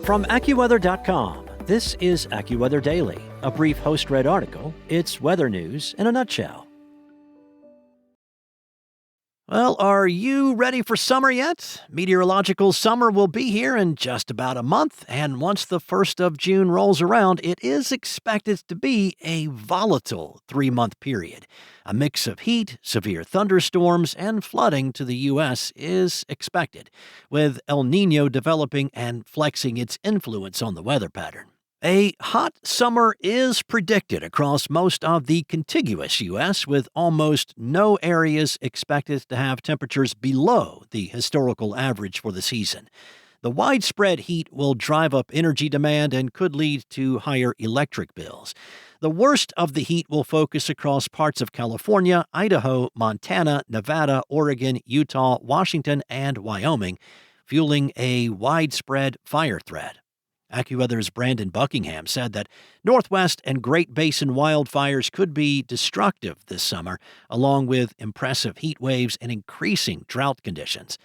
From AccuWeather.com, this is AccuWeather Daily, a brief host-read article. It's weather news in a nutshell. Well, are you ready for summer yet? Meteorological summer will be here in just about a month, and once the 1st of June rolls around, it is expected to be a volatile 3-month period. A mix of heat, severe thunderstorms, and flooding to the U.S. is expected, with El Niño developing and flexing its influence on the weather pattern. A hot summer is predicted across most of the contiguous U.S., with almost no areas expected to have temperatures below the historical average for the season. The widespread heat will drive up energy demand and could lead to higher electric bills. The worst of the heat will focus across parts of California, Idaho, Montana, Nevada, Oregon, Utah, Washington, and Wyoming, fueling a widespread fire threat. AccuWeather's Brandon Buckingham said that Northwest and Great Basin wildfires could be destructive this summer, along with impressive heat waves and increasing drought conditions.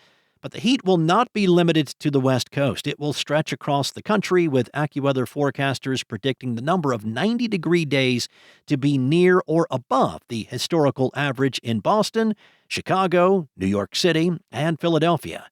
But the heat will not be limited to the West Coast. It will stretch across the country, with AccuWeather forecasters predicting the number of 90-degree days to be near or above the historical average in Boston, Chicago, New York City, and Philadelphia.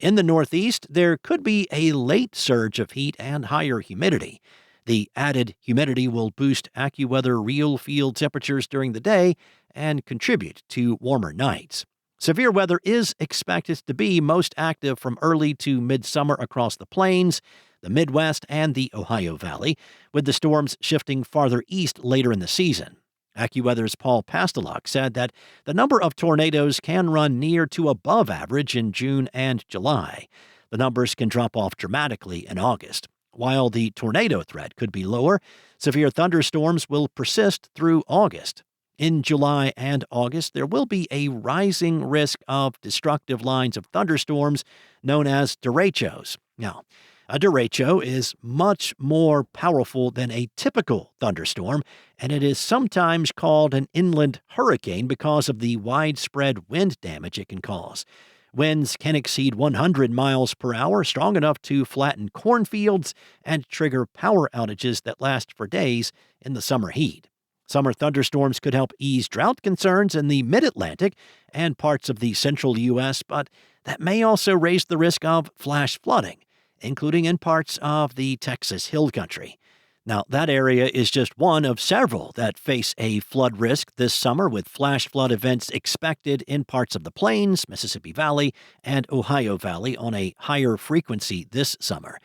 In the Northeast, there could be a late surge of heat and higher humidity. The added humidity will boost AccuWeather real field temperatures during the day and contribute to warmer nights. Severe weather is expected to be most active from early to midsummer across the plains, the Midwest, and the Ohio Valley, with the storms shifting farther east later in the season. AccuWeather's Paul Pastelok said that the number of tornadoes can run near to above average in June and July. The numbers can drop off dramatically in August. While the tornado threat could be lower, severe thunderstorms will persist through August. In July and August, there will be a rising risk of destructive lines of thunderstorms known as derechos. Now, a derecho is much more powerful than a typical thunderstorm, and it is sometimes called an inland hurricane because of the widespread wind damage it can cause. Winds can exceed 100 miles per hour, strong enough to flatten cornfields and trigger power outages that last for days in the summer heat. Summer thunderstorms could help ease drought concerns in the mid-Atlantic and parts of the central U.S., but that may also raise the risk of flash flooding, including in parts of the Texas Hill Country. Now, that area is just one of several that face a flood risk this summer, with flash flood events expected in parts of the Plains, Mississippi Valley, and Ohio Valley on a higher frequency this summer.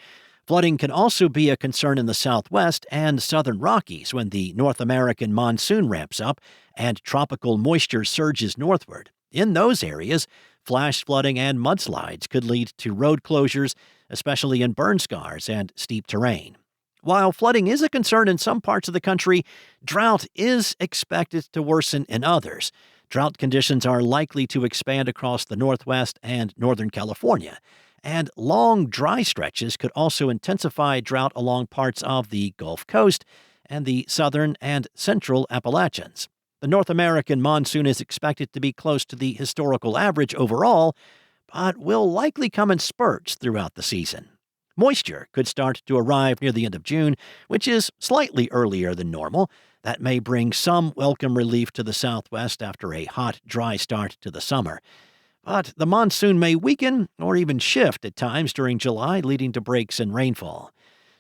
Flooding can also be a concern in the Southwest and Southern Rockies when the North American monsoon ramps up and tropical moisture surges northward. In those areas, flash flooding and mudslides could lead to road closures, especially in burn scars and steep terrain. While flooding is a concern in some parts of the country, drought is expected to worsen in others. Drought conditions are likely to expand across the Northwest and Northern California, and long dry stretches could also intensify drought along parts of the Gulf Coast and the southern and central Appalachians. The North American monsoon is expected to be close to the historical average overall, but will likely come in spurts throughout the season. Moisture could start to arrive near the end of June, which is slightly earlier than normal. That may bring some welcome relief to the Southwest after a hot, dry start to the summer. But the monsoon may weaken or even shift at times during July, leading to breaks in rainfall.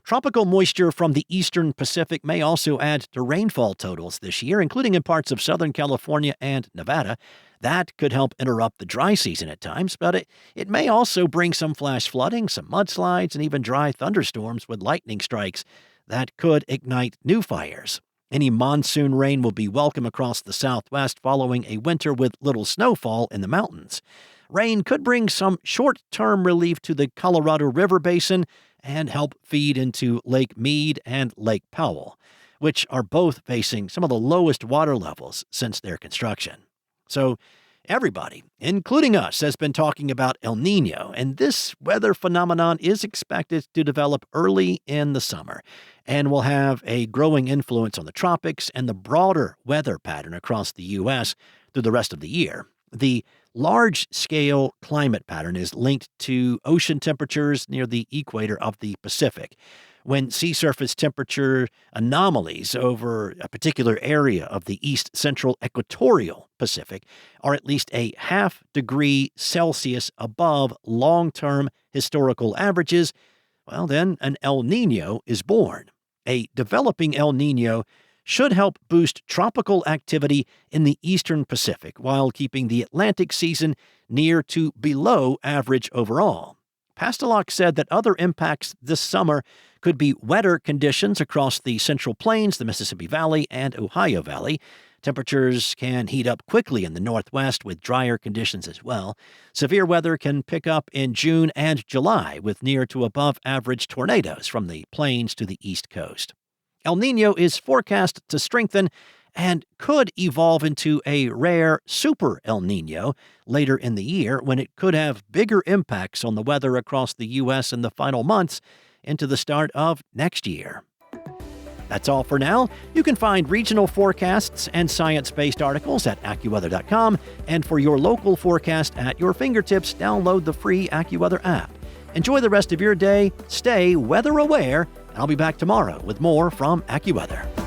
Tropical moisture from the eastern Pacific may also add to rainfall totals this year, including in parts of Southern California and Nevada. That could help interrupt the dry season at times, but it may also bring some flash flooding, some mudslides, and even dry thunderstorms with lightning strikes that could ignite new fires. Any monsoon rain will be welcome across the Southwest following a winter with little snowfall in the mountains. Rain could bring some short-term relief to the Colorado River Basin and help feed into Lake Mead and Lake Powell, which are both facing some of the lowest water levels since their construction. So, everybody, including us, has been talking about El Niño, and this weather phenomenon is expected to develop early in the summer and will have a growing influence on the tropics and the broader weather pattern across the U.S. through the rest of the year. The large-scale climate pattern is linked to ocean temperatures near the equator of the Pacific. When sea surface temperature anomalies over a particular area of the east-central equatorial Pacific are at least a half degree Celsius above long-term historical averages, well, then an El Niño is born. A developing El Niño should help boost tropical activity in the eastern Pacific while keeping the Atlantic season near to below average overall. Pastelok said that other impacts this summer could be wetter conditions across the Central Plains, the Mississippi Valley, and Ohio Valley. Temperatures can heat up quickly in the Northwest with drier conditions as well. Severe weather can pick up in June and July with near to above average tornadoes from the plains to the East Coast. El Niño is forecast to strengthen and could evolve into a rare super El Niño later in the year when it could have bigger impacts on the weather across the U.S. in the final months into the start of next year. That's all for now. You can find regional forecasts and science-based articles at AccuWeather.com, and for your local forecast at your fingertips, download the free AccuWeather app. Enjoy the rest of your day, stay weather aware, and I'll be back tomorrow with more from AccuWeather.